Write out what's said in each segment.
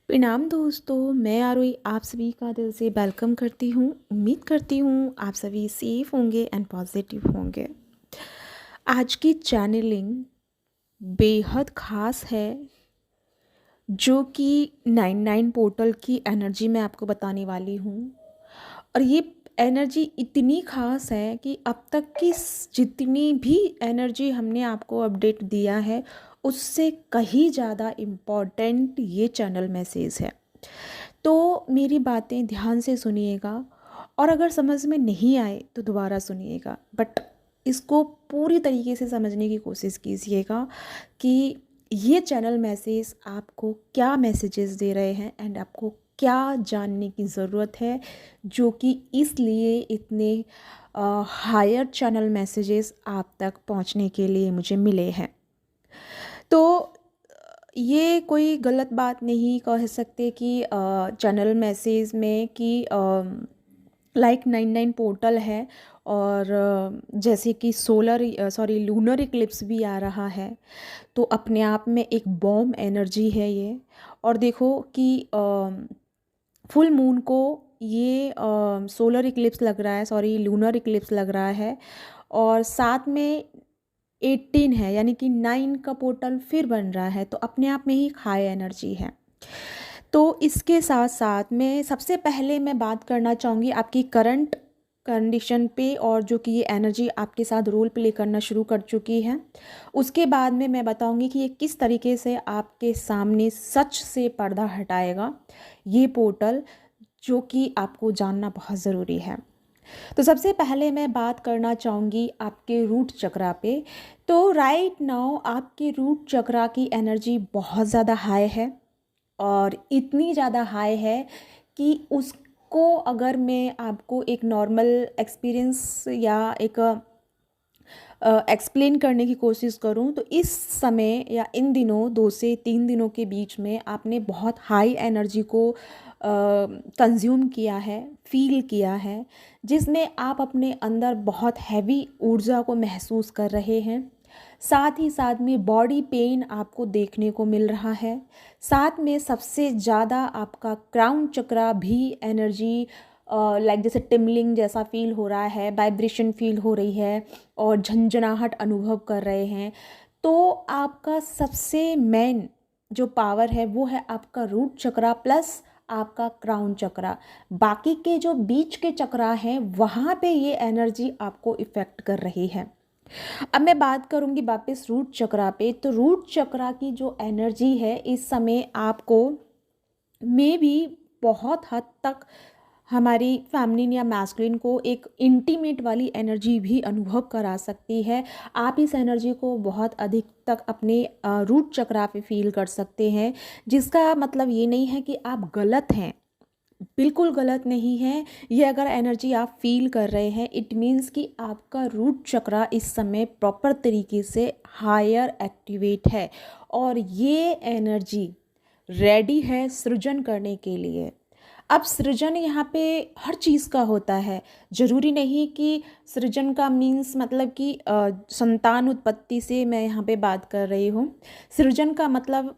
प्रणाम दोस्तों, मैं आरोही आप सभी का दिल से वेलकम करती हूँ। उम्मीद करती हूँ आप सभी सेफ होंगे एंड पॉजिटिव होंगे। आज की चैनलिंग बेहद ख़ास है, जो कि 99 पोर्टल की एनर्जी मैं आपको बताने वाली हूँ। और ये एनर्जी इतनी ख़ास है कि अब तक की जितनी भी एनर्जी हमने आपको अपडेट दिया है, उससे कहीं ज़्यादा इम्पॉर्टेंट ये चैनल मैसेज है। तो मेरी बातें ध्यान से सुनिएगा, और अगर समझ में नहीं आए तो दोबारा सुनिएगा, बट इसको पूरी तरीके से समझने की कोशिश कीजिएगा कि ये चैनल मैसेज आपको क्या मैसेजेस दे रहे हैं एंड आपको क्या जानने की ज़रूरत है, जो कि इसलिए इतने हायर चैनल मैसेजेस आप तक पहुंचने के लिए मुझे मिले हैं। तो ये कोई गलत बात नहीं कह सकते कि चैनल मैसेज में कि लाइक 99 पोर्टल है, और जैसे कि लूनर इक्लिप्स भी आ रहा है, तो अपने आप में एक बॉम्ब एनर्जी है ये। और देखो कि फुल मून को ये सोलर इक्लिप्स लग रहा है, लूनर इक्लिप्स लग रहा है, और साथ में 18 है, यानी कि 9 का पोर्टल फिर बन रहा है, तो अपने आप में ही एक हाई एनर्जी है। तो इसके साथ साथ में सबसे पहले मैं बात करना चाहूँगी आपकी करंट कंडीशन पे, और जो कि ये एनर्जी आपके साथ रोल प्ले करना शुरू कर चुकी है। उसके बाद में मैं बताऊँगी कि ये किस तरीके से आपके सामने सच से पर्दा हटाएगा ये पोर्टल, जो कि आपको जानना बहुत ज़रूरी है। तो सबसे पहले मैं बात करना चाहूँगी आपके रूट चक्रा पे। तो राइट नाउ आपके रूट चक्रा की एनर्जी बहुत ज़्यादा हाई है, और इतनी ज़्यादा हाई है कि उसको अगर मैं आपको एक नॉर्मल एक्सपीरियंस या एक एक्सप्लेन करने की कोशिश करूं, तो इस समय या इन दिनों 2 से 3 दिनों के बीच में आपने बहुत हाई एनर्जी को कंज्यूम किया है, फील किया है, जिसमें आप अपने अंदर बहुत हैवी ऊर्जा को महसूस कर रहे हैं। साथ ही साथ में बॉडी पेन आपको देखने को मिल रहा है। साथ में सबसे ज़्यादा आपका क्राउन चक्रा भी एनर्जी लाइक जैसे टिमलिंग जैसा फील हो रहा है, वाइब्रेशन फील हो रही है, और झंझनाहट अनुभव कर रहे हैं। तो आपका सबसे मेन जो पावर है वो है आपका रूट चक्रा प्लस आपका क्राउन चक्रा। बाकी के जो बीच के चक्रा हैं वहाँ पे ये एनर्जी आपको इफ़ेक्ट कर रही है। अब मैं बात करूँगी वापस रूट चक्रा पे। तो रूट चक्रा की जो एनर्जी है इस समय आपको मे भी बहुत हद तक हमारी फेमिनिन या मैस्कुलिन को एक इंटीमेट वाली एनर्जी भी अनुभव करा सकती है। आप इस एनर्जी को बहुत अधिक तक अपने रूट चक्रा पे फील कर सकते हैं, जिसका मतलब ये नहीं है कि आप गलत हैं, बिल्कुल गलत नहीं है। ये अगर एनर्जी आप फील कर रहे हैं, इट मीन्स कि आपका रूट चक्रा इस समय प्रॉपर तरीके से हायर एक्टिवेट है, और ये एनर्जी रेडी है सृजन करने के लिए। अब सृजन यहाँ पे हर चीज़ का होता है, ज़रूरी नहीं कि सृजन का मीन्स मतलब कि संतान उत्पत्ति से मैं यहाँ पे बात कर रही हूँ। सृजन का मतलब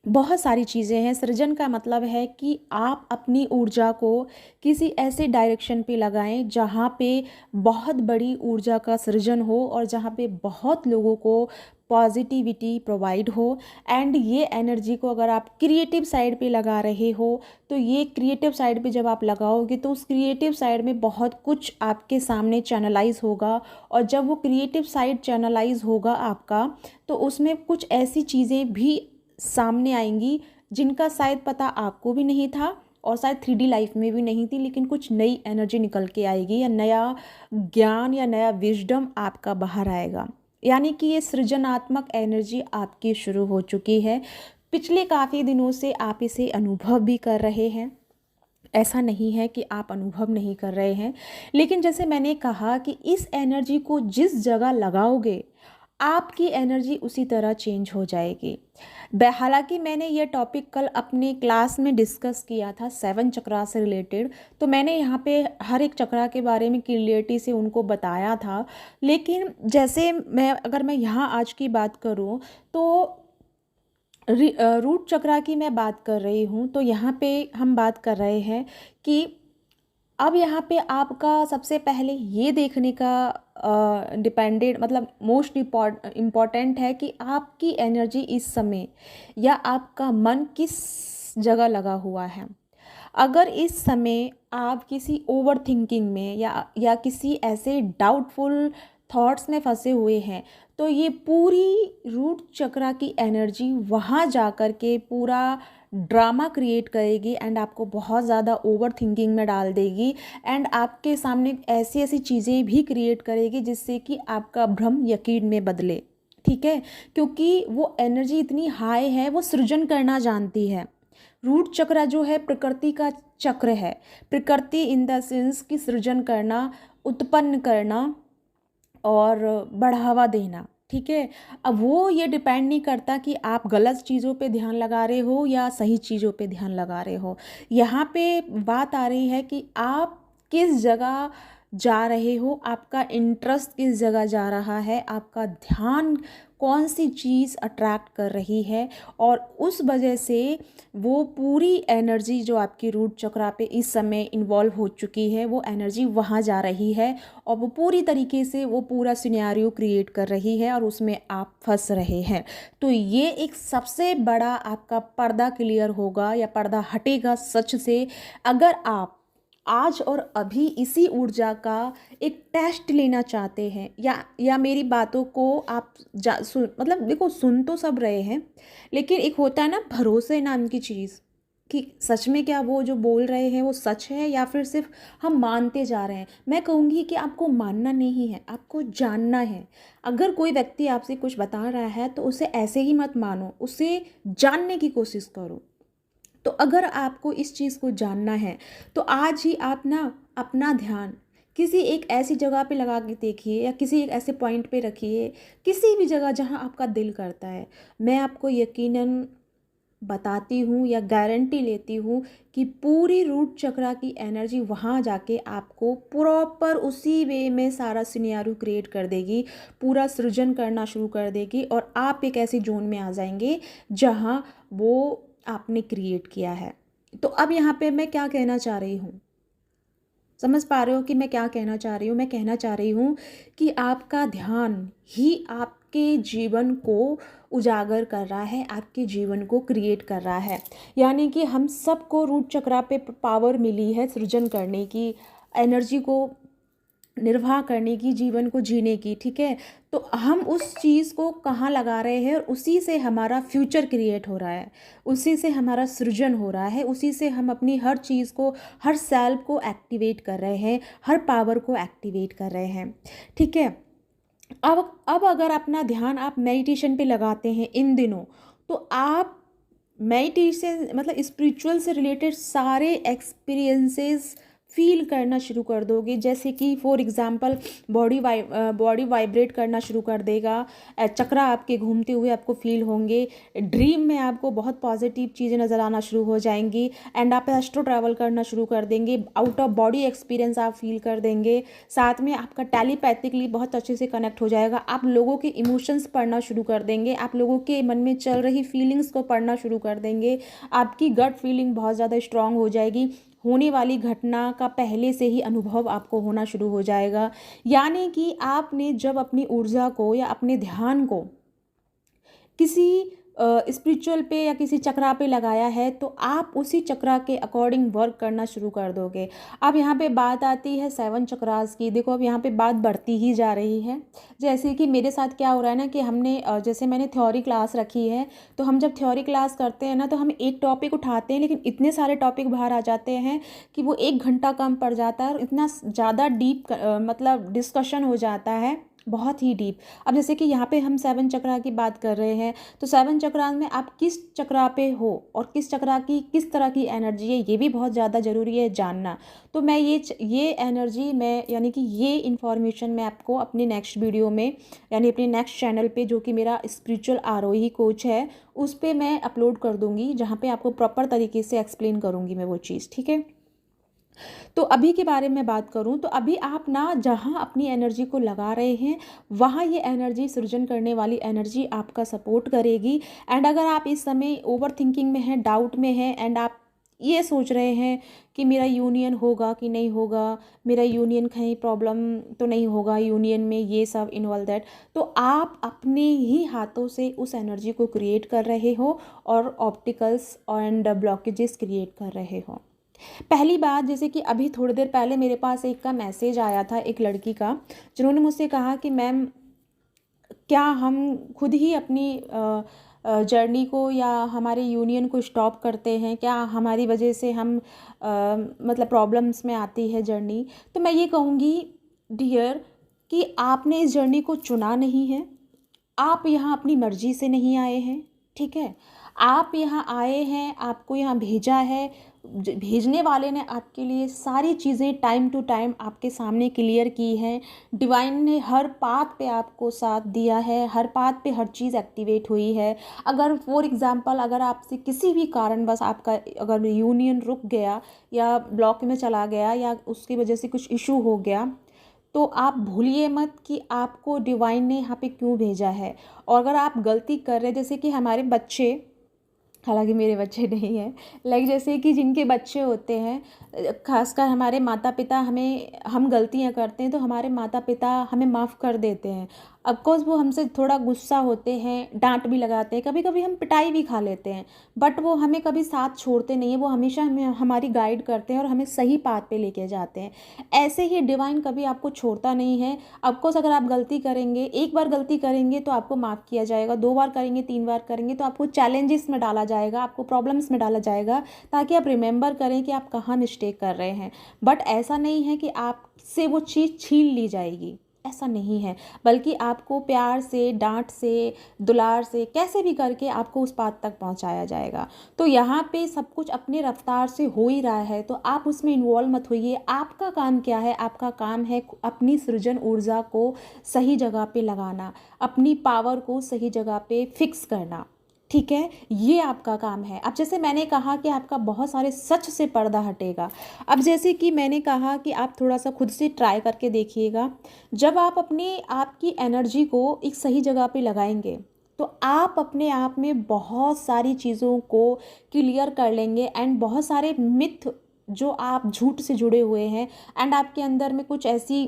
बहुत सारी चीज़ें हैं। सृजन का मतलब है कि आप अपनी ऊर्जा को किसी ऐसे डायरेक्शन पे लगाएं जहाँ पे बहुत बड़ी ऊर्जा का सृजन हो, और जहाँ पे बहुत लोगों को पॉजिटिविटी प्रोवाइड हो। एंड ये एनर्जी को अगर आप क्रिएटिव साइड पे लगा रहे हो, तो ये क्रिएटिव साइड पे जब आप लगाओगे तो उस क्रिएटिव साइड में बहुत कुछ आपके सामने चैनलाइज होगा। और जब वो क्रिएटिव साइड चैनलाइज होगा आपका, तो उसमें कुछ ऐसी चीज़ें भी सामने आएंगी जिनका शायद पता आपको भी नहीं था, और शायद 3D लाइफ में भी नहीं थी, लेकिन कुछ नई एनर्जी निकल के आएगी, या नया ज्ञान या नया विजडम आपका बाहर आएगा। यानी कि ये सृजनात्मक एनर्जी आपकी शुरू हो चुकी है। पिछले काफ़ी दिनों से आप इसे अनुभव भी कर रहे हैं, ऐसा नहीं है कि आप अनुभव नहीं कर रहे हैं। लेकिन जैसे मैंने कहा कि इस एनर्जी को जिस जगह लगाओगे, आपकी एनर्जी उसी तरह चेंज हो जाएगी। हालांकि मैंने ये टॉपिक कल अपने क्लास में डिस्कस किया था 7 चक्रा से रिलेटेड, तो मैंने यहाँ पे हर एक चक्रा के बारे में क्लियरिटी से उनको बताया था। लेकिन जैसे अगर मैं यहाँ आज की बात करूँ, तो रूट चक्रा की मैं बात कर रही हूँ, तो यहाँ पे हम बात कर रहे हैं कि अब यहाँ पे आपका सबसे पहले ये देखने का डिपेंडेंट मतलब मोस्ट इम्पॉर्टेंट है कि आपकी एनर्जी इस समय या आपका मन किस जगह लगा हुआ है। अगर इस समय आप किसी ओवर थिंकिंग में या किसी ऐसे डाउटफुल थॉट्स में फंसे हुए हैं, तो ये पूरी रूट चक्रा की एनर्जी वहाँ जा कर के पूरा ड्रामा क्रिएट करेगी एंड आपको बहुत ज़्यादा ओवर थिंकिंग में डाल देगी एंड आपके सामने ऐसी ऐसी चीज़ें भी क्रिएट करेगी जिससे कि आपका भ्रम यकीन में बदले। ठीक है, क्योंकि वो एनर्जी इतनी हाई है, वो सृजन करना जानती है। रूट चक्र जो है प्रकृति का चक्र है। प्रकृति इन द सेंस की सृजन करना, उत्पन्न करना और बढ़ावा देना। ठीक है, अब वो ये डिपेंड नहीं करता कि आप गलत चीज़ों पे ध्यान लगा रहे हो या सही चीज़ों पे ध्यान लगा रहे हो। यहाँ पे बात आ रही है कि आप किस जगह जा रहे हो, आपका इंटरेस्ट किस जगह जा रहा है, आपका ध्यान कौन सी चीज़ अट्रैक्ट कर रही है, और उस वजह से वो पूरी एनर्जी जो आपकी रूट चक्रा पे इस समय इन्वॉल्व हो चुकी है, वो एनर्जी वहाँ जा रही है और वो पूरी तरीके से वो पूरा सिनेरियो क्रिएट कर रही है और उसमें आप फंस रहे हैं। तो ये एक सबसे बड़ा आपका पर्दा क्लियर होगा या पर्दा हटेगा सच से, अगर आप आज और अभी इसी ऊर्जा का एक टेस्ट लेना चाहते हैं या मेरी बातों को आप मतलब देखो, सुन तो सब रहे हैं, लेकिन एक होता है ना भरोसे नाम की चीज़, कि सच में क्या वो जो बोल रहे हैं वो सच है या फिर सिर्फ हम मानते जा रहे हैं। मैं कहूँगी कि आपको मानना नहीं है, आपको जानना है। अगर कोई व्यक्ति आपसे कुछ बता रहा है तो उसे ऐसे ही मत मानो, उसे जानने की कोशिश करो। तो अगर आपको इस चीज़ को जानना है तो आज ही आप ना अपना ध्यान किसी एक ऐसी जगह पे लगा के देखिए या किसी एक ऐसे पॉइंट पे रखिए, किसी भी जगह जहाँ आपका दिल करता है। मैं आपको यकीनन बताती हूँ या गारंटी लेती हूँ कि पूरी रूट चक्रा की एनर्जी वहाँ जाके आपको प्रॉपर उसी वे में सारा सिनेरियो क्रिएट कर देगी, पूरा सृजन करना शुरू कर देगी और आप एक ऐसी जोन में आ जाएंगे जहाँ वो आपने क्रिएट किया है। तो अब यहाँ पे मैं क्या कहना चाह रही हूँ, समझ पा रहे हो कि मैं क्या कहना चाह रही हूँ? मैं कहना चाह रही हूँ कि आपका ध्यान ही आपके जीवन को उजागर कर रहा है, आपके जीवन को क्रिएट कर रहा है। यानी कि हम सबको रूट चक्रा पे पावर मिली है सृजन करने की, एनर्जी को निर्वाह करने की, जीवन को जीने की। ठीक है, तो हम उस चीज़ को कहाँ लगा रहे हैं और उसी से हमारा फ्यूचर क्रिएट हो रहा है, उसी से हमारा सृजन हो रहा है, उसी से हम अपनी हर चीज़ को, हर सेल को एक्टिवेट कर रहे हैं, हर पावर को एक्टिवेट कर रहे हैं। ठीक है, अब अगर अपना ध्यान आप मेडिटेशन पे लगाते हैं इन दिनों, तो आप मेडिटेशन मतलब स्पिरिचुअल से रिलेटेड सारे एक्सपीरियंसेस फील करना शुरू कर दोगे। जैसे कि फॉर एग्जांपल बॉडी वाइब्रेट करना शुरू कर देगा, चक्रा आपके घूमते हुए आपको फील होंगे, ड्रीम में आपको बहुत पॉजिटिव चीज़ें नज़र आना शुरू हो जाएंगी एंड आप एस्ट्रो ट्रैवल करना शुरू कर देंगे, आउट ऑफ बॉडी एक्सपीरियंस आप फील कर देंगे। साथ में आपका टेलीपैथिकली बहुत अच्छे से कनेक्ट हो जाएगा, आप लोगों के इमोशंस पढ़ना शुरू कर देंगे, आप लोगों के मन में चल रही फीलिंग्स को पढ़ना शुरू कर देंगे, आपकी गट फीलिंग बहुत ज़्यादा स्ट्रांग हो जाएगी, होने वाली घटना का पहले से ही अनुभव आपको होना शुरू हो जाएगा। यानी कि आपने जब अपनी ऊर्जा को या अपने ध्यान को किसी स्पिरिचुअल पे या किसी चक्रा पे लगाया है तो आप उसी चक्रा के अकॉर्डिंग वर्क करना शुरू कर दोगे। अब यहाँ पे बात आती है 7 चक्रास की। देखो अब यहाँ पे बात बढ़ती ही जा रही है। जैसे कि मेरे साथ क्या हो रहा है ना कि हमने जैसे मैंने थ्योरी क्लास रखी है, तो हम जब थ्योरी क्लास करते हैं ना तो हम एक टॉपिक उठाते हैं, लेकिन इतने सारे टॉपिक बाहर आ जाते हैं कि वो 1 घंटा कम पड़ जाता है और इतना ज़्यादा डीप मतलब डिस्कशन हो जाता है, बहुत ही डीप। अब जैसे कि यहाँ पे हम 7 चक्रा की बात कर रहे हैं, तो 7 चक्रा में आप किस चक्रा पे हो और किस चक्रा की किस तरह की एनर्जी है, ये भी बहुत ज़्यादा ज़रूरी है जानना। तो मैं ये एनर्जी मैं यानी कि ये इन्फॉर्मेशन मैं आपको अपने नेक्स्ट वीडियो में यानी अपने नेक्स्ट चैनल पे, जो कि मेरा स्पिरिचुअल आरोही कोच है, उस पर मैं अपलोड कर दूँगी, जहाँ पर आपको प्रॉपर तरीके से एक्सप्लेन करूँगी मैं वो चीज़। ठीक है, तो अभी के बारे में बात करूँ तो अभी आप ना जहाँ अपनी एनर्जी को लगा रहे हैं, वहाँ ये एनर्जी सृजन करने वाली एनर्जी आपका सपोर्ट करेगी। एंड अगर आप इस समय ओवर थिंकिंग में हैं, डाउट में हैं, एंड आप ये सोच रहे हैं कि मेरा यूनियन होगा कि नहीं होगा, मेरा यूनियन कहीं प्रॉब्लम तो नहीं होगा यूनियन में, ये सब इन्वॉल्व दैट, तो आप अपने ही हाथों से उस एनर्जी को क्रिएट कर रहे हो और ऑब्स्टिकल्स एंड ब्लॉकेजेस क्रिएट कर रहे हो। पहली बात, जैसे कि अभी थोड़ी देर पहले मेरे पास एक का मैसेज आया था, एक लड़की का, जिन्होंने मुझसे कहा कि मैम, क्या हम खुद ही अपनी जर्नी को या हमारे यूनियन को स्टॉप करते हैं, क्या हमारी वजह से हम मतलब प्रॉब्लम्स में आती है जर्नी। तो मैं ये कहूँगी डियर कि आपने इस जर्नी को चुना नहीं है, आप यहाँ अपनी मर्ज़ी से नहीं आए हैं, ठीक है। आप यहाँ आए हैं, आपको यहाँ भेजा है, भेजने वाले ने आपके लिए सारी चीज़ें टाइम टू टाइम आपके सामने क्लियर की हैं। डिवाइन ने हर पाथ पे आपको साथ दिया है, हर पाथ पे हर चीज़ एक्टिवेट हुई है। अगर फॉर एग्ज़ाम्पल अगर आपसे किसी भी कारणवश आपका अगर यूनियन रुक गया या ब्लॉक में चला गया या उसकी वजह से कुछ इशू हो गया, तो आप भूलिए मत कि आपको डिवाइन ने यहाँ पे क्यों भेजा है। और अगर आप गलती कर रहे हैं, जैसे कि हमारे बच्चे, हालांकि मेरे बच्चे नहीं हैं, लाइक जैसे कि जिनके बच्चे होते हैं, खासकर हमारे माता पिता, हम गलतियाँ करते हैं तो हमारे माता पिता हमें माफ़ कर देते हैं। ऑफकोर्स वो हमसे थोड़ा गुस्सा होते हैं, डांट भी लगाते हैं, कभी कभी हम पिटाई भी खा लेते हैं, बट वो हमें कभी साथ छोड़ते नहीं हैं, वो हमेशा हमें हमारी गाइड करते हैं और हमें सही पाथ पे लेके जाते हैं। ऐसे ही डिवाइन कभी आपको छोड़ता नहीं है। ऑफकोर्स अगर आप गलती करेंगे, एक बार गलती करेंगे तो आपको माफ़ किया जाएगा, 2 बार करेंगे, 3 बार करेंगे तो आपको चैलेंजेस में डाला जाएगा, आपको प्रॉब्लम्स में डाला जाएगा, ताकि आप रिमेंबर करें कि आप कहाँ मिस्टेक कर रहे हैं। बट ऐसा नहीं है कि आपसे वो चीज़ छीन ली जाएगी, ऐसा नहीं है, बल्कि आपको प्यार से, डांट से, दुलार से, कैसे भी करके आपको उस बात तक पहुंचाया जाएगा। तो यहाँ पे सब कुछ अपने रफ्तार से हो ही रहा है, तो आप उसमें इन्वॉल्व मत होइए। आपका काम क्या है? आपका काम है अपनी सृजन ऊर्जा को सही जगह पे लगाना, अपनी पावर को सही जगह पे फिक्स करना, ठीक है। ये आपका काम है। अब जैसे मैंने कहा कि आपका बहुत सारे सच से पर्दा हटेगा। अब जैसे कि मैंने कहा कि आप थोड़ा सा खुद से ट्राई करके देखिएगा। जब आप अपने आपकी एनर्जी को एक सही जगह पे लगाएंगे, तो आप अपने आप में बहुत सारी चीज़ों को क्लियर कर लेंगे, एंड बहुत सारे मिथ जो आप झूठ से जुड़े हुए हैं, एंड आपके अंदर में कुछ ऐसी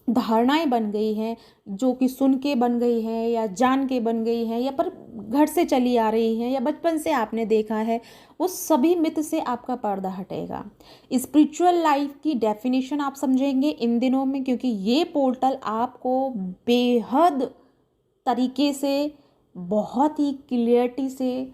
धारणाएं बन गई हैं जो कि सुन के बन गई हैं या जान के बन गई हैं या पर घर से चली आ रही हैं या बचपन से आपने देखा है, वो सभी मिथ से आपका पर्दा हटेगा। स्पिरिचुअल लाइफ की डेफिनेशन आप समझेंगे इन दिनों में, क्योंकि ये पोर्टल आपको बेहद तरीके से, बहुत ही क्लियरिटी से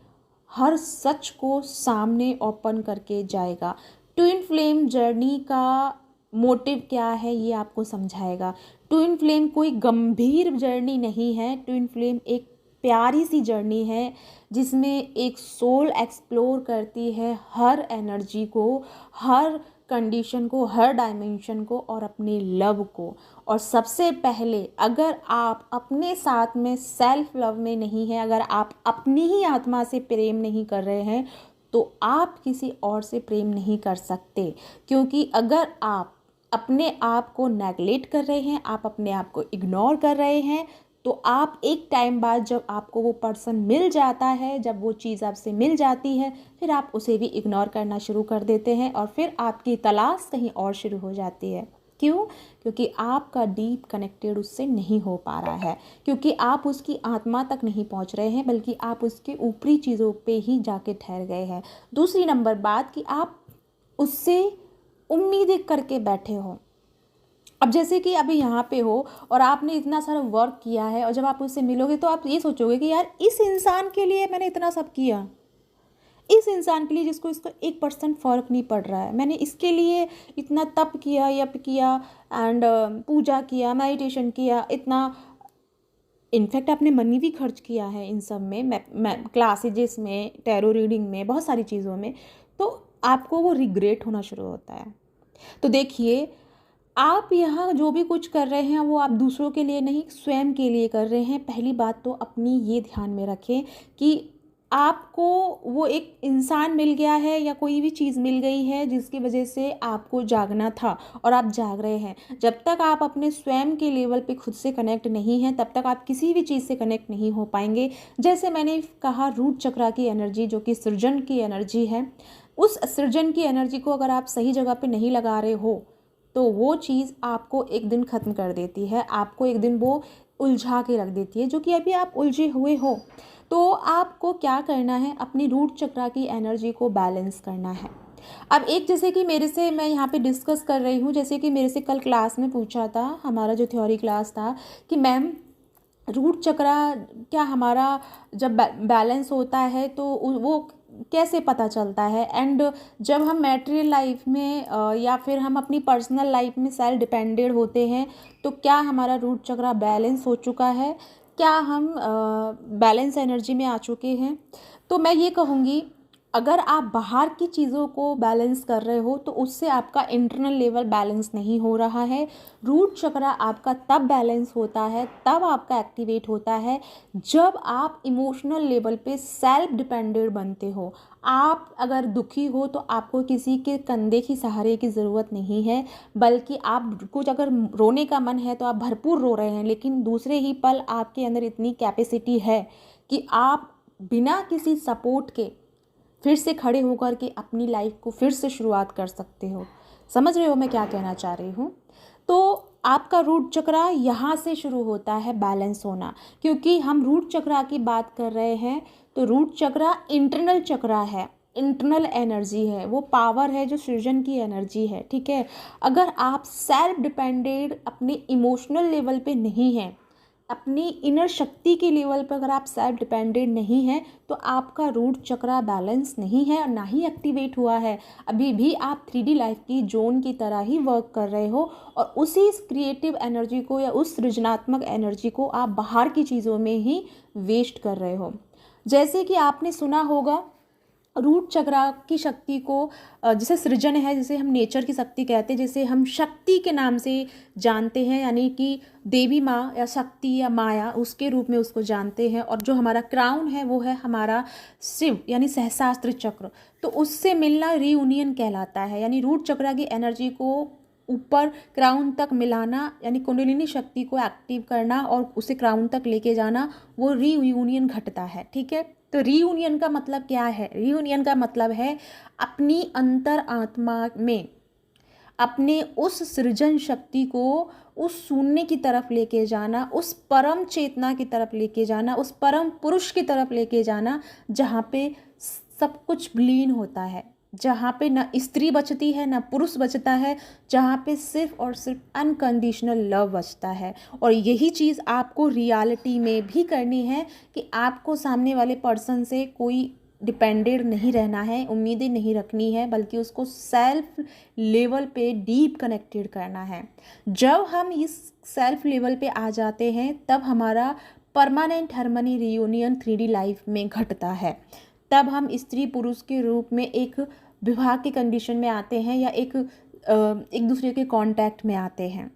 हर सच को सामने ओपन करके जाएगा। ट्विन फ्लेम जर्नी का मोटिव क्या है ये आपको समझाएगा। ट्विन फ्लेम कोई गंभीर जर्नी नहीं है, ट्विन फ्लेम एक प्यारी सी जर्नी है जिसमें एक सोल एक्सप्लोर करती है हर एनर्जी को, हर कंडीशन को, हर डायमेंशन को और अपने लव को। और सबसे पहले अगर आप अपने साथ में सेल्फ लव में नहीं हैं, अगर आप अपनी ही आत्मा से प्रेम नहीं कर रहे हैं, तो आप किसी और से प्रेम नहीं कर सकते। क्योंकि अगर आप अपने आप को नेगलेक्ट कर रहे हैं, आप अपने आप को इग्नोर कर रहे हैं, तो आप एक टाइम बाद जब आपको वो पर्सन मिल जाता है, जब वो चीज़ आपसे मिल जाती है, फिर आप उसे भी इग्नोर करना शुरू कर देते हैं और फिर आपकी तलाश कहीं और शुरू हो जाती है। क्यों? क्योंकि आपका डीप कनेक्टेड उससे नहीं हो पा रहा है, क्योंकि आप उसकी आत्मा तक नहीं पहुंच रहे हैं, बल्कि आप उसके ऊपरी चीज़ों पे ही जाके ठहर गए हैं। दूसरी नंबर बात कि आप उससे उम्मीदें करके बैठे हो। अब जैसे कि अभी यहाँ पे हो और आपने इतना सारा वर्क किया है और जब आप उससे मिलोगे तो आप ये सोचोगे कि यार इस इंसान के लिए मैंने इतना सब किया, इस इंसान के लिए जिसको इसको 1% फ़र्क नहीं पड़ रहा है, मैंने इसके लिए इतना तप किया, यप किया, एंड पूजा किया, मेडिटेशन किया, इतना इनफैक्ट आपने मनी भी खर्च किया है इन सब में, मैं क्लासेजेस में, टैरो रीडिंग में, बहुत सारी चीज़ों में, तो आपको वो रिग्रेट होना शुरू होता है। तो देखिए, आप यहाँ जो भी कुछ कर रहे हैं वो आप दूसरों के लिए नहीं, स्वयं के लिए कर रहे हैं। पहली बात तो अपनी ये ध्यान में रखें कि आपको वो एक इंसान मिल गया है या कोई भी चीज़ मिल गई है जिसकी वजह से आपको जागना था और आप जाग रहे हैं। जब तक आप अपने स्वयं के लेवल पे खुद से कनेक्ट नहीं हैं, तब तक आप किसी भी चीज़ से कनेक्ट नहीं हो पाएंगे। जैसे मैंने कहा, रूट चक्रा की एनर्जी जो कि सृजन की एनर्जी है, उस सृजन की एनर्जी को अगर आप सही जगह पे नहीं लगा रहे हो तो वो चीज़ आपको एक दिन ख़त्म कर देती है, आपको एक दिन वो उलझा के रख देती है, जो कि अभी आप उलझे हुए हो। तो आपको क्या करना है, अपनी रूट चक्रा की एनर्जी को बैलेंस करना है। अब एक, जैसे कि मेरे से, मैं यहाँ पे डिस्कस कर रही हूँ, जैसे कि मेरे से कल क्लास में पूछा था, हमारा जो थ्योरी क्लास था, कि मैम रूट चक्रा क्या हमारा जब बैलेंस होता है तो वो कैसे पता चलता है, एंड जब हम मैटेरियल लाइफ में या फिर हम अपनी पर्सनल लाइफ में सेल्फ डिपेंडेंट होते हैं तो क्या हमारा रूट चक्रा बैलेंस हो चुका है, क्या हम बैलेंस एनर्जी में आ चुके हैं। तो मैं ये कहूँगी, अगर आप बाहर की चीज़ों को बैलेंस कर रहे हो तो उससे आपका इंटरनल लेवल बैलेंस नहीं हो रहा है। रूट चक्रा आपका तब बैलेंस होता है, तब आपका एक्टिवेट होता है जब आप इमोशनल लेवल पे सेल्फ डिपेंडेंट बनते हो। आप अगर दुखी हो तो आपको किसी के कंधे की सहारे की ज़रूरत नहीं है, बल्कि आप कुछ अगर रोने का मन है तो आप भरपूर रो रहे हैं, लेकिन दूसरे ही पल आपके अंदर इतनी कैपेसिटी है कि आप बिना किसी सपोर्ट के फिर से खड़े होकर के अपनी लाइफ को फिर से शुरुआत कर सकते हो। समझ रहे हो मैं क्या कहना चाह रही हूँ। तो आपका रूट चक्रा यहाँ से शुरू होता है बैलेंस होना, क्योंकि हम रूट चक्रा की बात कर रहे हैं तो रूट चक्रा इंटरनल चक्रा है, इंटरनल एनर्जी है, वो पावर है जो सृजन की एनर्जी है। ठीक है, अगर आप सेल्फ डिपेंडेंट अपने इमोशनल लेवल पे नहीं हैं, अपनी इनर शक्ति के लेवल पर अगर आप सेल्फ डिपेंडेंट नहीं हैं तो आपका रूट चक्रा बैलेंस नहीं है और ना ही एक्टिवेट हुआ है। अभी भी आप 3D लाइफ की जोन की तरह ही वर्क कर रहे हो और उसी क्रिएटिव एनर्जी को या उस सृजनात्मक एनर्जी को आप बाहर की चीज़ों में ही वेस्ट कर रहे हो। जैसे कि आपने सुना होगा, रूट चक्रा की शक्ति को जैसे सृजन है, जिसे हम नेचर की शक्ति कहते हैं, जिसे हम शक्ति के नाम से जानते हैं, यानी कि देवी माँ या शक्ति या माया उसके रूप में उसको जानते हैं। और जो हमारा क्राउन है वो है हमारा शिव यानी सहस्त्र चक्र, तो उससे मिलना रीयूनियन कहलाता है। यानी रूट चक्रा की एनर्जी को ऊपर क्राउन तक मिलाना, यानी कुंडलिनी शक्ति को एक्टिव करना और उसे क्राउन तक लेके जाना, वो रीयूनियन घटता है। ठीक है, तो रीयूनियन का मतलब क्या है? रीयूनियन का मतलब है अपनी अंतर आत्मा में अपने उस सृजन शक्ति को उस शून्य की तरफ लेके जाना, उस परम चेतना की तरफ लेके जाना, उस परम पुरुष की तरफ लेके जाना जहाँ पे सब कुछ विलीन होता है, जहाँ पे ना स्त्री बचती है ना पुरुष बचता है, जहाँ पे सिर्फ और सिर्फ अनकंडीशनल लव बचता है। और यही चीज़ आपको रियलिटी में भी करनी है कि आपको सामने वाले पर्सन से कोई डिपेंडेंट नहीं रहना है, उम्मीदें नहीं रखनी है, बल्कि उसको सेल्फ लेवल पे डीप कनेक्टेड करना है। जब हम इस सेल्फ लेवल पे आ जाते हैं तब हमारा permanent harmony reunion 3D life में घटता है। तब हम स्त्री पुरुष के रूप में एक विवाह के कंडीशन में आते हैं या एक दूसरे के कांटेक्ट में आते हैं।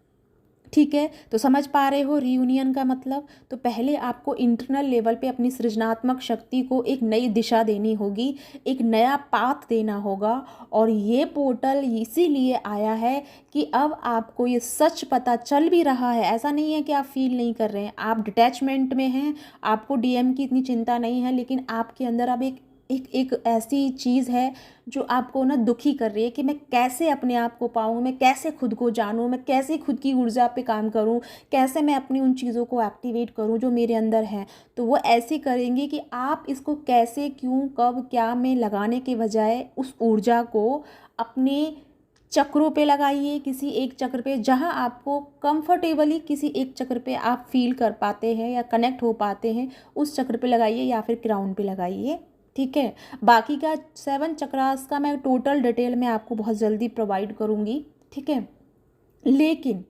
ठीक है, तो समझ पा रहे हो रीयूनियन का मतलब। तो पहले आपको इंटरनल लेवल पे अपनी सृजनात्मक शक्ति को एक नई दिशा देनी होगी, एक नया पाथ देना होगा। और ये पोर्टल इसीलिए आया है कि अब आपको ये सच पता चल भी रहा है। ऐसा नहीं है कि आप फील नहीं कर रहे हैं, आप डिटैचमेंट में हैं, आपको डीएम की इतनी चिंता नहीं है, लेकिन आपके अंदर अब एक ऐसी चीज़ है जो आपको ना दुखी कर रही है कि मैं कैसे अपने आप को पाऊँ, मैं कैसे खुद को जानूँ, मैं कैसे खुद की ऊर्जा पे काम करूँ, कैसे मैं अपनी उन चीज़ों को एक्टिवेट करूँ जो मेरे अंदर हैं। तो वो ऐसे करेंगे कि आप इसको कैसे, क्यों, कब, क्या में लगाने के बजाय उस ऊर्जा को अपने चक्रों पे लगाइए, किसी एक चक्र पे जहाँ आपको कंफर्टेबली किसी एक चक्र पे आप फील कर पाते हैं या कनेक्ट हो पाते हैं, उस चक्र पे लगाइए या फिर क्राउन पे लगाइए। ठीक है, बाकी का 7 चक्रास का मैं टोटल डिटेल में आपको बहुत जल्दी प्रोवाइड करूँगी। ठीक है, लेकिन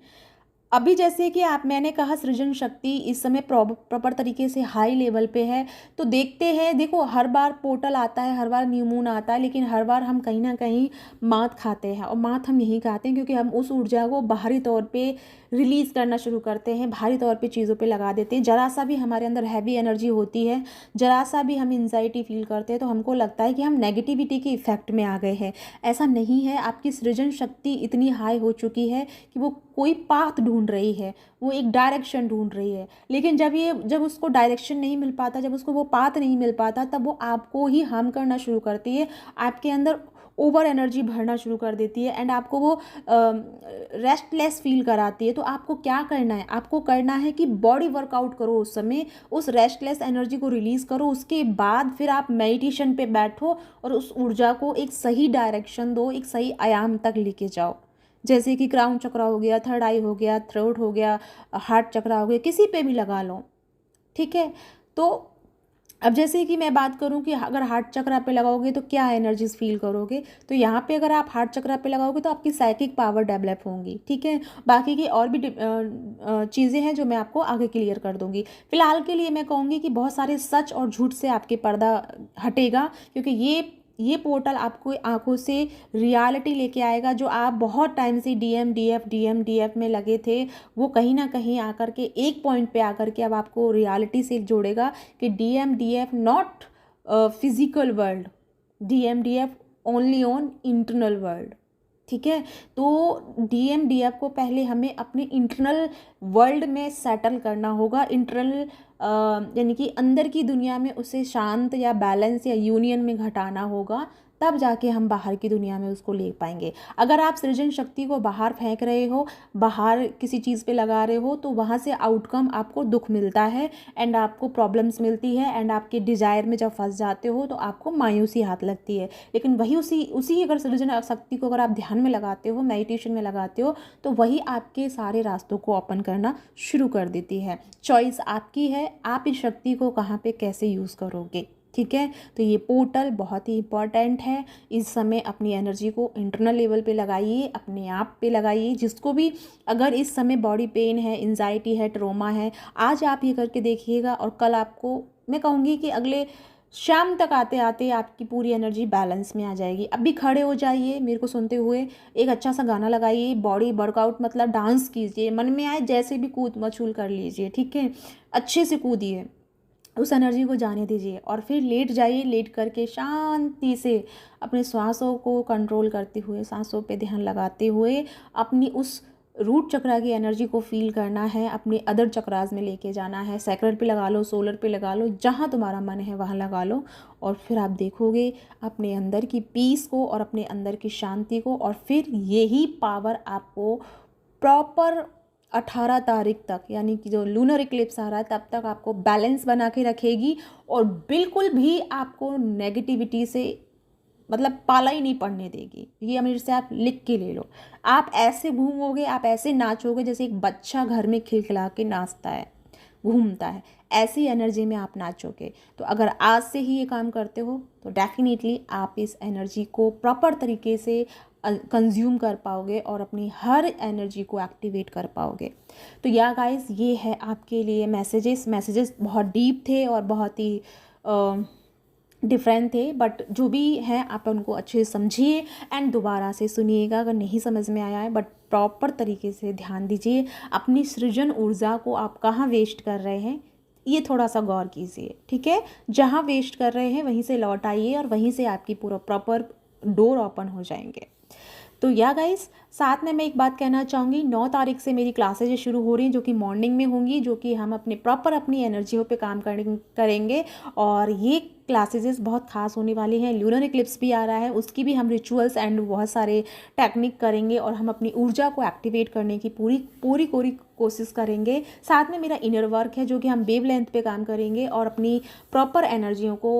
अभी जैसे कि मैंने कहा सृजन शक्ति इस समय प्रॉपर तरीके से हाई लेवल पे है। तो देखते हैं, देखो हर बार पोर्टल आता है, हर बार न्यू मून आता है, लेकिन हर बार हम कहीं ना कहीं मात खाते हैं। और मात हम यही खाते हैं क्योंकि हम उस ऊर्जा को बाहरी तौर पे रिलीज़ करना शुरू करते हैं, भारी तौर पे चीज़ों पे लगा देते हैं। ज़रा सा भी हमारे अंदर हैवी एनर्जी होती है, ज़रा सा भी हम एंजाइटी फील करते हैं तो हमको लगता है कि हम नेगेटिविटी के इफ़ेक्ट में आ गए हैं। ऐसा नहीं है, आपकी सृजन शक्ति इतनी हाई हो चुकी है कि वो कोई पाथ ढूंढ रही है, वो एक डायरेक्शन ढूंढ रही है। लेकिन जब उसको डायरेक्शन नहीं मिल पाता, जब उसको वो पाथ नहीं मिल पाता, तब वो आपको ही हार्म करना शुरू करती है, आपके अंदर ओवर एनर्जी भरना शुरू कर देती है एंड आपको वो रेस्टलेस फील कराती है। तो आपको क्या करना है, आपको करना है कि बॉडी वर्कआउट करो, उस समय उस रेस्टलेस एनर्जी को रिलीज़ करो। उसके बाद फिर आप मेडिटेशन पे बैठो और उस ऊर्जा को एक सही डायरेक्शन दो, एक सही आयाम तक लेके जाओ। जैसे कि क्राउन चक्रा हो गया, थर्ड आई हो गया, थ्रोट हो गया, हार्ट चक्रा हो गया, किसी पे भी लगा लो, ठीक है। तो अब जैसे कि मैं बात करूं कि अगर हार्ट चक्रा पे लगाओगे तो क्या एनर्जीज फील करोगे, तो यहाँ पे अगर आप हार्ट चक्रा पे लगाओगे तो आपकी साइकिक पावर डेवलप होंगी, ठीक है। बाकी की और भी चीज़ें हैं जो मैं आपको आगे क्लियर कर दूंगी। फिलहाल के लिए मैं कहूँगी कि बहुत सारे सच और झूठ से आपके पर्दा हटेगा, क्योंकि ये पोर्टल आपको आंखों से रियलिटी लेके आएगा। जो आप बहुत टाइम से डीएम डीएफ में लगे थे, वो कहीं ना कहीं आकर के एक पॉइंट पे आकर के अब आपको रियलिटी से जोड़ेगा कि DM DF not physical world, DM DF only on internal world, ठीक है। तो डीएम डीएफ को पहले हमें अपने इंटरनल वर्ल्ड में सेटल करना होगा, इंटरनल यानी कि अंदर की दुनिया में उसे शांत या बैलेंस या यूनियन में घटाना होगा, तब जाके हम बाहर की दुनिया में उसको ले पाएंगे। अगर आप सृजन शक्ति को बाहर फेंक रहे हो, बाहर किसी चीज़ पे लगा रहे हो, तो वहाँ से आउटकम आपको दुख मिलता है एंड आपको प्रॉब्लम्स मिलती है एंड आपके डिज़ायर में जब फंस जाते हो तो आपको मायूसी हाथ लगती है। लेकिन वही उसी अगर सृजन शक्ति को अगर आप ध्यान में लगाते हो, मेडिटेशन में लगाते हो, तो वही आपके सारे रास्तों को ओपन करना शुरू कर देती है। चॉइस आपकी है, आप इस शक्ति को कहाँ पे कैसे यूज़ करोगे, ठीक है। तो ये पोर्टल बहुत ही इंपॉर्टेंट है। इस समय अपनी एनर्जी को इंटरनल लेवल पे लगाइए, अपने आप पे लगाइए। जिसको भी अगर इस समय बॉडी पेन है, एंजाइटी है, ट्रोमा है, आज आप ये करके देखिएगा और कल आपको मैं कहूँगी कि अगले शाम तक आते आते आपकी पूरी एनर्जी बैलेंस में आ जाएगी। अभी खड़े हो जाइए मेरे को सुनते हुए, एक अच्छा सा गाना लगाइए, बॉडी वर्कआउट मतलब डांस कीजिए, मन में आए जैसे भी कूद मचूल कर लीजिए, ठीक है। अच्छे से कूदिए, उस एनर्जी को जाने दीजिए और फिर लेट जाइए। लेट करके शांति से अपने सांसों को कंट्रोल करते हुए, सांसों पे ध्यान लगाते हुए अपनी उस रूट चक्रा की एनर्जी को फील करना है, अपने अदर चक्रास में लेके जाना है। सैक्रल पे लगा लो, सोलर पे लगा लो, जहाँ तुम्हारा मन है वहाँ लगा लो और फिर आप देखोगे अपने अंदर की पीस को और अपने अंदर की शांति को। और फिर यही पावर आपको प्रॉपर 18 तारीख तक, यानी कि जो लूनर इक्लिप्स आ रहा है, तब तक आपको बैलेंस बना के रखेगी और बिल्कुल भी आपको नेगेटिविटी से मतलब पाला ही नहीं पड़ने देगी। ये मेरे से आप लिख के ले लो। आप ऐसे घूमोगे, आप ऐसे नाचोगे जैसे एक बच्चा घर में खिलखिला के नाचता है, घूमता है, ऐसी एनर्जी में आप नाचोगे। तो अगर आज से ही ये काम करते हो तो डेफिनेटली आप इस एनर्जी को प्रॉपर तरीके से कंज्यूम कर पाओगे और अपनी हर एनर्जी को एक्टिवेट कर पाओगे। तो या गाइस, ये है आपके लिए मैसेजेस बहुत डीप थे और बहुत ही डिफरेंट थे, बट जो भी हैं आप उनको अच्छे से समझिए एंड दोबारा से सुनिएगा अगर नहीं समझ में आया है। बट प्रॉपर तरीके से ध्यान दीजिए, अपनी सृजन ऊर्जा को आप कहाँ वेस्ट कर रहे हैं ये थोड़ा सा गौर कीजिए, ठीक है। जहाँ वेस्ट कर रहे हैं वहीं से लौट आइए और वहीं से आपकी पूरा प्रॉपर डोर ओपन हो जाएंगे। तो या गाइस, साथ में मैं एक बात कहना चाहूँगी, 9 तारीख से मेरी क्लासेज शुरू हो रही हैं जो कि मॉर्निंग में होंगी, जो कि हम अपनी एनर्जियों पे काम करेंगे। और ये क्लासेजेस बहुत खास होने वाली हैं। ल्यूनर इक्लिप्स भी आ रहा है, उसकी भी हम रिचुअल्स एंड बहुत सारे टेक्निक करेंगे और हम अपनी ऊर्जा को एक्टिवेट करने की पूरी कोशिश करेंगे। साथ में मेरा इनर वर्क है जो कि हम वेव लेंथ पे काम करेंगे और अपनी प्रॉपर एनर्जियों को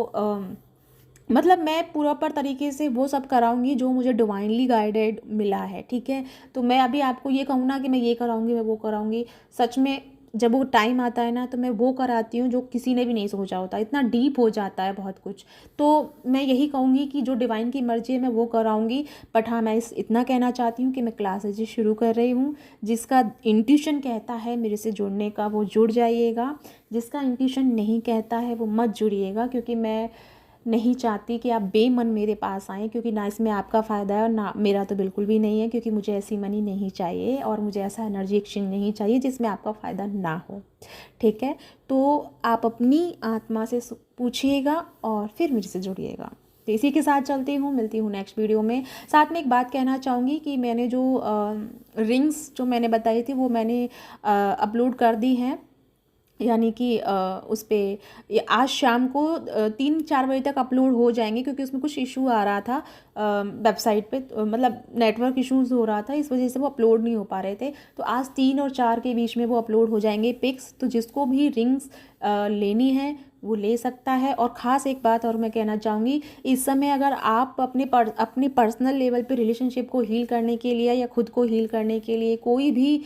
मतलब मैं प्रॉपर तरीके से वो सब कराऊंगी जो मुझे डिवाइनली गाइडेड मिला है, ठीक है। तो मैं अभी आपको ये कहूँ ना कि मैं ये कराऊंगी, मैं वो कराऊंगी, सच में जब वो टाइम आता है ना तो मैं वो कराती हूँ जो किसी ने भी नहीं सोचा होता। इतना डीप हो जाता है बहुत कुछ। तो मैं यही कहूँगी कि जो डिवाइन की मर्जी है मैं वो कराऊंगी। बट हाँ, मैं इतना कहना चाहती हूँ कि मैं क्लासेज शुरू कर रही हूँ। जिसका इंट्यूशन कहता है मेरे से जुड़ने का वो जुड़ जाइएगा, जिसका इंट्यूशन नहीं कहता है वो मत जुड़िएगा, क्योंकि मैं नहीं चाहती कि आप बेमन मेरे पास आएँ, क्योंकि ना इसमें आपका फ़ायदा है और ना मेरा तो बिल्कुल भी नहीं है, क्योंकि मुझे ऐसी मनी नहीं चाहिए और मुझे ऐसा एनर्जी एक्सचेंज नहीं चाहिए जिसमें आपका फ़ायदा ना हो। ठीक है, तो आप अपनी आत्मा से पूछिएगा और फिर मेरे से जुड़िएगा। तो इसी के साथ चलती हूँ, मिलती हूँ नेक्स्ट वीडियो में। साथ में एक बात कहना चाहूँगी कि मैंने जो रिंग्स जो मैंने बताई थी वो मैंने अपलोड कर दी हैं, यानी कि उस पर आज शाम को 3-4 बजे तक अपलोड हो जाएंगे, क्योंकि उसमें कुछ इशू आ रहा था वेबसाइट पे, मतलब नेटवर्क इश्यूज़ हो रहा था, इस वजह से वो अपलोड नहीं हो पा रहे थे। तो आज 3 और 4 के बीच में वो अपलोड हो जाएंगे पिक्स। तो जिसको भी रिंग्स लेनी है वो ले सकता है। और ख़ास एक बात और मैं कहना चाहूँगी, इस समय अगर आप अपने पर्सनल लेवल पे रिलेशनशिप को हील करने के लिए या खुद को हील करने के लिए कोई भी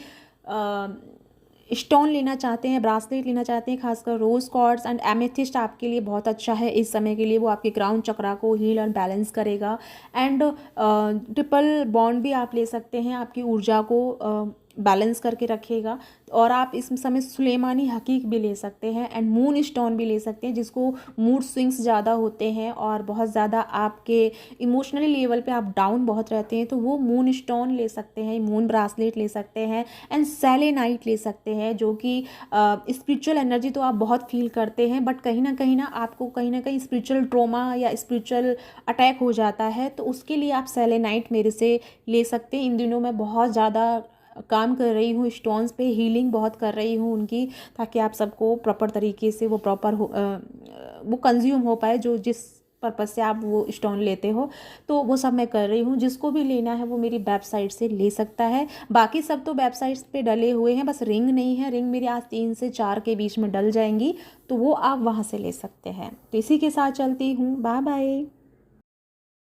स्टोन लेना चाहते हैं, ब्रासलेट लेना चाहते हैं, खासकर रोज़ क्वार्ट्ज एंड एमेथिस्ट आपके लिए बहुत अच्छा है इस समय के लिए। वो आपके क्राउन चक्रा को हील और बैलेंस करेगा। एंड ट्रिपल बॉन्ड भी आप ले सकते हैं, आपकी ऊर्जा को बैलेंस करके रखेगा। और आप इस समय सुलेमानी हकीक भी ले सकते हैं एंड मून स्टोन भी ले सकते हैं, जिसको मूड स्विंग्स ज़्यादा होते हैं और बहुत ज़्यादा आपके इमोशनली लेवल पे आप डाउन बहुत रहते हैं, तो वो मून स्टोन ले सकते हैं, मून ब्रासलेट ले सकते हैं एंड सेलेनाइट ले सकते हैं, जो कि स्पिरिचुअल एनर्जी तो आप बहुत फील करते हैं, बट कहीं ना आपको कहीं ना कहीं स्पिरिचुअल ट्रॉमा या स्पिरिचुअल अटैक हो जाता है, तो उसके लिए आप सेलेनाइट मेरे से ले सकते हैं। इन दिनों मैं बहुत ज़्यादा काम कर रही हूँ स्टोन्स पे, हीलिंग बहुत कर रही हूँ उनकी, ताकि आप सबको प्रॉपर तरीके से वो प्रॉपर वो कंज्यूम हो पाए, जो जिस पर्पज़ से आप वो स्टोन लेते हो। तो वो सब मैं कर रही हूँ। जिसको भी लेना है वो मेरी वेबसाइट से ले सकता है। बाकी सब तो वेबसाइट्स पे डले हुए हैं, बस रिंग नहीं है। रिंग मेरी आज 3 से 4 के बीच में डल जाएंगी, तो वो आप वहाँ से ले सकते हैं। तो इसी के साथ चलती हूँ। Bye bye.